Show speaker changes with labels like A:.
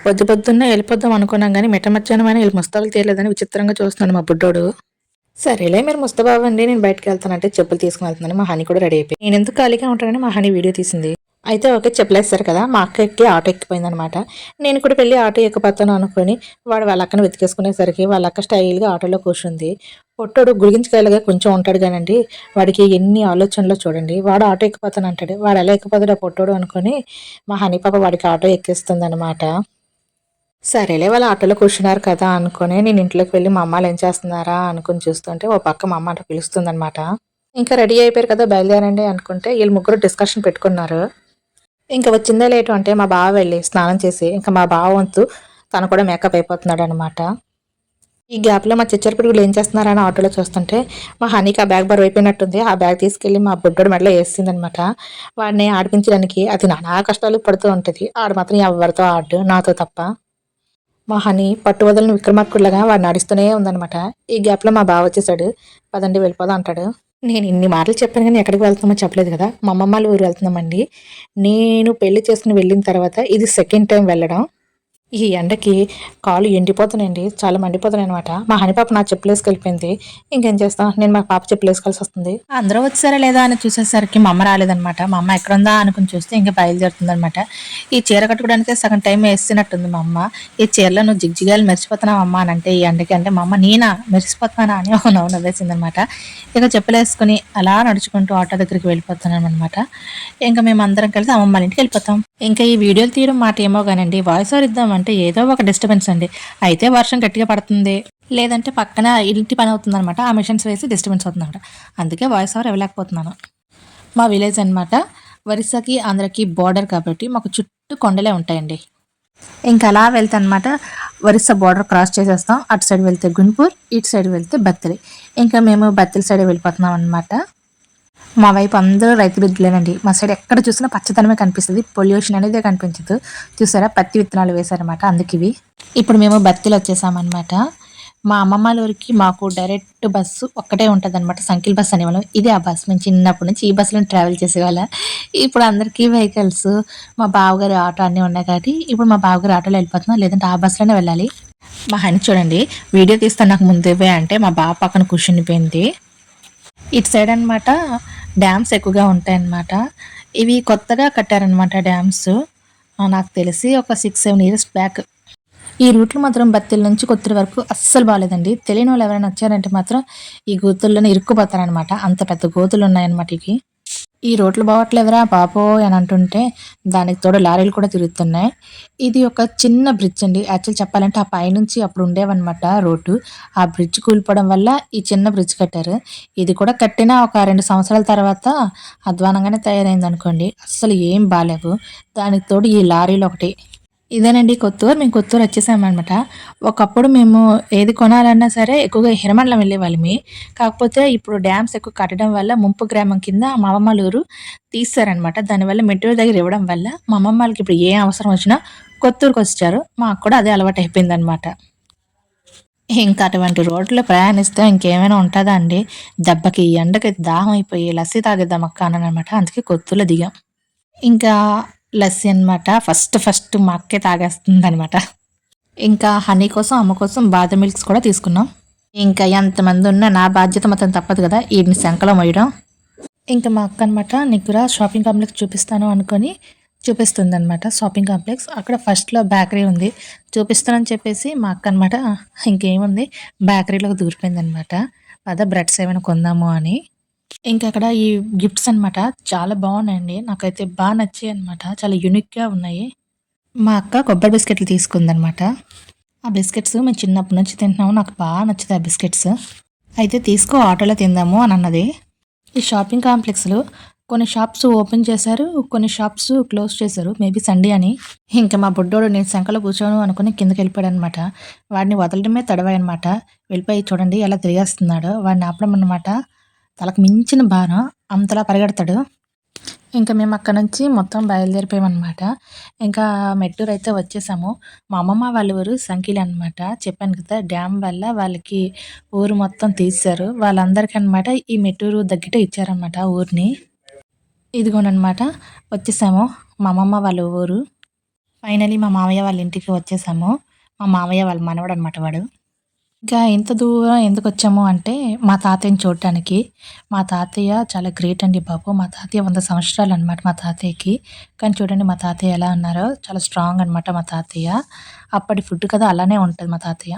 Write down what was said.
A: పొద్దు పొద్దున్నే వెళ్ళిపోద్దాం అనుకున్నాం గానీ, మిట్ట మధ్యాహ్నమైనా ఈళ్ళు ముస్తాబులు తీయలేదని విచిత్రంగా చూస్తున్నాడు మా బుడ్డోడు. సరేలే మీరు ముస్తబావండి నేను బయటికెళ్తానంటే చెప్పులు తీసుకొని వెళ్తున్నాను. మా హనీ కూడా రెడీ అయిపోయి. నేనెందుకు ఖాళీగా ఉంటానని మా హనీ వీడియో తీసింది. అయితే ఓకే చెప్పులేస్తారు కదా! మా అక్క ఎక్కి ఆటో ఎక్కిపోయిందనమాట. నేను కూడా వెళ్ళి ఆటో ఎక్కిపోతాను అనుకోని, వాడు వాళ్ళ అక్కని వెతికేసుకునేసరికి వాళ్ళ అక్క స్టైల్‌గా ఆటోలో కూర్చుంది. పొట్టోడు గుళించకాయలుగా కొంచెం ఉంటాడు గానండి, వాడికి ఎన్ని ఆలోచనలో చూడండి. వాడు ఆటో ఎక్కిపోతానంటాడు. వాడు ఎలా ఎక్కిపోతాడు ఆ పొట్టోడు అనుకోని, మా హనీ పాప వాడికి ఆటో ఎక్కిస్తుందనమాట. సరేలే వాళ్ళు ఆటోలో కూర్చున్నారు కదా అనుకుని నేను ఇంట్లోకి వెళ్ళి మా అమ్మాళ్ళు ఏం చేస్తున్నారా అనుకుని చూస్తుంటే ఓ పక్క మా అమ్మ అట పిలుస్తుందనమాట. ఇంకా రెడీ అయిపోయారు కదా బయలుదేరండి అనుకుంటే వీళ్ళు ముగ్గురు డిస్కషన్ పెట్టుకున్నారు. ఇంకా వచ్చిందే లేటు అంటే మా బావ వెళ్ళి స్నానం చేసి ఇంకా మా బావ వంతు తను కూడా మేకప్ అయిపోతున్నాడు అనమాట. ఈ గ్యాప్లో మా చిచ్చర పిడుగులు ఏం చేస్తున్నారని ఆటోలో చూస్తుంటే మా హనీకి ఆ బ్యాగ్ బరువు అయిపోయినట్టుంది. ఆ బ్యాగ్ తీసుకెళ్ళి మా బుడ్డోడి మెడలో వేసిందనమాట. వాడిని ఆడిపించడానికి అది నానా కష్టాలు పడుతూ ఉంటుంది. ఆడు మాత్రం ఎవరితో ఆడు నాతో తప్ప. మా హనీ పట్టు వదలని విక్రమార్కుడిలాగా వాడిని నడుస్తూనే ఉందనమాట. ఈ గ్యాప్‌లో మా బావ వచ్చేసాడు. పదండి వెళ్ళిపోదాం అంటాడు. నేను ఇన్ని మాటలు చెప్పాను గానీ ఎక్కడికి వెళ్తున్నామో చెప్పలేదు కదా! మా అమ్మమ్మ వాళ్ళ ఊరు వెళ్తున్నామండి. నేను పెళ్లి చేసుకొని వెళ్ళిన తర్వాత ఇది సెకండ్ టైమ్ వెళ్ళడం. ఈ ఎండకి కాళ్ళు ఎండిపోతున్నాయండి. చాలా మండిపోతున్నాయనమాట. మా హనీ పాప నా చెప్పులేసుకెళ్ళిపోయింది. ఇంకేం చేస్తాం? నేను మా పాప చెప్పులేసుకోవాల్సొస్తుంది. అందరూ వచ్చారా లేదా అని చూసేసరికి మా అమ్మ రాలేదనమాట. మా అమ్మ ఎక్కడుందా అనుకుని చూస్తే ఇంక బయలుదేరుతుందనమాట. ఈ చీర కట్టుకోవడానికే సగం టైం వేసినట్టుంది మా అమ్మ. ఈ చీరలో నువ్వు జిగ్జిగాయలు మెరిసిపోతున్నావమ్మా అనంటే ఈ ఎండకి అంటే మా అమ్మ నేనా మెరిసిపోతున్నానా అని ఓ నవ్వు నవ్వేసిందనమాట. ఇక చెప్పులేసుకొని అలా నడుచుకుంటూ ఆటో దగ్గరికి వెళ్ళిపోతున్నామనమాట. ఇంకా మేమందరం కలిసి అమ్మమ్మ వాళ్ళ ఇంటికి వెళ్ళిపోతాం. ఇంకా ఈ వీడియోలు తీయడం మాట ఏమో గానండి వాయిస్ ఓవర్ ఇద్దామంటే ఏదో ఒక డిస్టర్బెన్స్ అండి. అయితే వర్షం గట్టిగా పడుతుంది. లేదంటే పక్కన ఇంటి పని అవుతుందనమాట. ఆ మిషన్స్ వేసి డిస్టర్బెన్స్ అవుతుందన్నమాట. అందుకే వాయిస్ ఓవర్ ఇవ్వలేకపోతున్నాను. మా విలేజ్ అనమాట. ఒరిస్సాకి, ఆంధ్రాకి బోర్డర్ కాబట్టి మాకు చుట్టూ కొండలే ఉంటాయండి. ఇంకా అలా వెళ్తే అనమాట ఒరిస్సా బోర్డర్ క్రాస్ చేసేస్తాం. అటు సైడ్ వెళ్తే గుంటూరు, ఇటు సైడ్ వెళ్తే బత్తలి. ఇంకా మేము బత్తలి సైడ్ వెళ్ళిపోతున్నాం అనమాట. మా వైపు అందరూ రైతు బిడ్డలేనండి. మా సైడ్ ఎక్కడ చూసినా పచ్చదనమే కనిపిస్తది. పొల్యూషన్ అనేదే కనిపించదు. చూసారా పత్తి విత్తనాలు వేశారనమాట అందుకివి. ఇప్పుడు మేము బత్తిలో వచ్చేసామనమాట. మా అమ్మమ్మల ఊరికి మాకు డైరెక్ట్ బస్సు ఒక్కటే ఉంటదనమాట. సంకిల్ బస్ అనేవాళ్ళం. ఇదే ఆ బస్. మేము చిన్నప్పటి నుంచి ఈ బస్సులోనే ట్రావెల్ చేసేవాళ్ళం. ఇప్పుడు అందరికీ వెహికల్స్ మా బావగారి ఆటో అన్నీ ఉన్నాయి కాబట్టి ఇప్పుడు మా బావగారి ఆటోలో వెళ్ళిపోతున్నాం. లేదంటే ఆ బస్సులోనే వెళ్ళాలి. మా హనీ చూడండి వీడియో తీస్తాను నాకు ముందువే అంటే మా బావ పక్కన కూర్చునిపోయింది. ఇటు సైడ్ అనమాట డ్యామ్స్ ఎక్కువగా ఉంటాయన్నమాట. ఇవి కొత్తగా కట్టారనమాట డ్యామ్స్. నాకు తెలిసి ఒక 6, 7 ఇయర్స్ బ్యాక్. ఈ రూట్‌లో మాత్రం బత్తిల నుంచి కొత్తూరు వరకు అస్సలు బాలేదండి. తెలియనోళ్ళు ఎవరైనా వచ్చారంటే మాత్రం ఈ గోతుల్లోనే ఇరుక్కుపోతారనమాట. అంత పెద్ద గోతులున్నాయన్నమాట ఇవి. ఈ రోడ్లు బాగోట్లేదురా బాబోయ్! అని అంటుంటే, దానికి తోడు లారీలు కూడా తిరుగుతున్నాయి. ఇది ఒక చిన్న బ్రిడ్జ్ అండి. యాక్చువల్ చెప్పాలంటే ఆ పైనుంచి అప్పుడు ఉండేవన్నమాట రోడ్డు. ఆ బ్రిడ్జ్ కూలిపోవడం వల్ల ఈ చిన్న బ్రిడ్జ్ కట్టారు. ఇది కూడా కట్టిన ఒక 2 సంవత్సరాల తర్వాత అధ్వానంగానే తయారైందనుకోండి. అస్సలు ఏం బాలేవు. దానికి తోడు ఈ లారీలొకటి. ఇదేనండి కొత్తూరు. మేము కొత్తూరు వచ్చేసామనమాట. ఒకప్పుడు మేము ఏది కొనాలన్నా సరే ఎక్కువగా హిరమండలం వెళ్ళేవాళ్ళమి. కాకపోతే ఇప్పుడు డ్యామ్స్ ఎక్కువ కట్టడం వల్ల ముంపు గ్రామం కింద మా అమ్మమ్మల ఊరు తీసేశారనమాట. దానివల్ల మెట్రో దగ్గర ఇవ్వడం వల్ల మా అమ్మమ్మ వాళ్ళకి ఇప్పుడు ఏ అవసరం వచ్చినా కొత్తూరుకొచ్చారు. మాకు కూడా అదే అలవాటయిపోయిందనమాట. ఇంకా అటువంటి రోడ్లో ప్రయాణిస్తే ఇంకేమైనా ఉంటదా అండి? దెబ్బకి, ఎండకి దాహం అయిపోయి లస్సీ తాగేద్దాం అక్క అన్నాననమాట. అందుకే కొత్తూరులో దిగాం. ఇంకా లస్సీ అనమాట. ఫస్ట్ ఫస్ట్ మా అక్కే తాగేస్తుందనమాట. ఇంకా హనీ కోసం, అమ్మ కోసం బాదం మిల్క్స్ కూడా తీసుకున్నాం. ఇంకా ఎంతమంది ఉన్నా నా బాధ్యత మాత్రం తప్పదు కదా! ఈడిని సంకలో మోయడం. ఇంకా మా అక్క అనమాట నీకురా షాపింగ్ కాంప్లెక్స్ చూపిస్తాను అనుకోని చూపిస్తుందనమాట షాపింగ్ కాంప్లెక్స్. అక్కడ ఫస్ట్‌లో బేకరీ ఉంది. చూపిస్తానని చెప్పేసి మా అక్క అనమాట ఇంకేముంది బేకరీలోకి దూరిపోయిందనమాట. పద బ్రెడ్స్ ఏమైనా కొందాము అని. ఇంకా అక్కడ ఈ గిఫ్ట్స్ అనమాట చాలా బాగున్నాయండి. నాకైతే నచ్చాయన్నమాట. చాలా యూనిక్‌గా ఉన్నాయి. మా అక్క కొబ్బరి బిస్కెట్లు తీసుకుందనమాట. ఆ బిస్కెట్స్ మేము చిన్నప్పటి నుంచి తింటున్నాము. నాకు నచ్చుతాయి ఆ బిస్కెట్స్. అయితే తీసుకో ఆటోలో తిందాము అని అన్నది. ఈ షాపింగ్ కాంప్లెక్స్‌లో కొన్ని షాప్స్ ఓపెన్ చేశారు. కొన్ని షాప్స్ క్లోజ్ చేశారు. మేబీ సండే అని. ఇంకా మా బుడ్డోడు నేను సంకలో కూర్చోను అనుకుని కిందకెళ్ళిపోయాడనమాట. వాడిని వదలడమే తడవనమాట. వెళ్ళిపోయి చూడండి ఎలా తిరిగేస్తున్నాడో. వాడిని ఆపడం అన్నమాట తలకు మించిన భారం. అంతలా పరిగెడతాడు. ఇంకా మేము అక్కడి నుంచి మొత్తం బయలుదేరిపోయామనమాట. ఇంకా మెట్టూరైతే వచ్చేసాము. మా అమ్మమ్మ వాళ్ళ ఊరు సంకిలి అనమాట. చెప్పాను కదా! డ్యామ్ వల్ల వాళ్ళకి ఊరు మొత్తం తీసేశారు. వాళ్ళందరికనమాట ఈ మెట్టూరు దగ్గర ఇచ్చారనమాట ఊరిని. ఇదిగోననమాట వచ్చేసాము. మా అమ్మమ్మ వాళ్ళ ఊరు. ఫైనలీ మా మామయ్య వాళ్ళ ఇంటికి వచ్చేసాము. మా మామయ్య వాళ్ళ మనవడనమాట వాడు. ఇంకా ఇంత దూరం ఎందుకొచ్చాము అంటే, మా తాతయ్యని చూడటానికి. మా తాతయ్య చాలా గ్రేట్ అండి బాబు. మా తాతయ్య 100 సంవత్సరాలనమాట మా తాతయ్యకి. కానీ చూడండి మా తాతయ్య ఎలా ఉన్నారో చాలా స్ట్రాంగ్ అనమాట మా తాతయ్య. అప్పటి ఫుడ్ కదా అలానే ఉంటది మా తాతయ్య.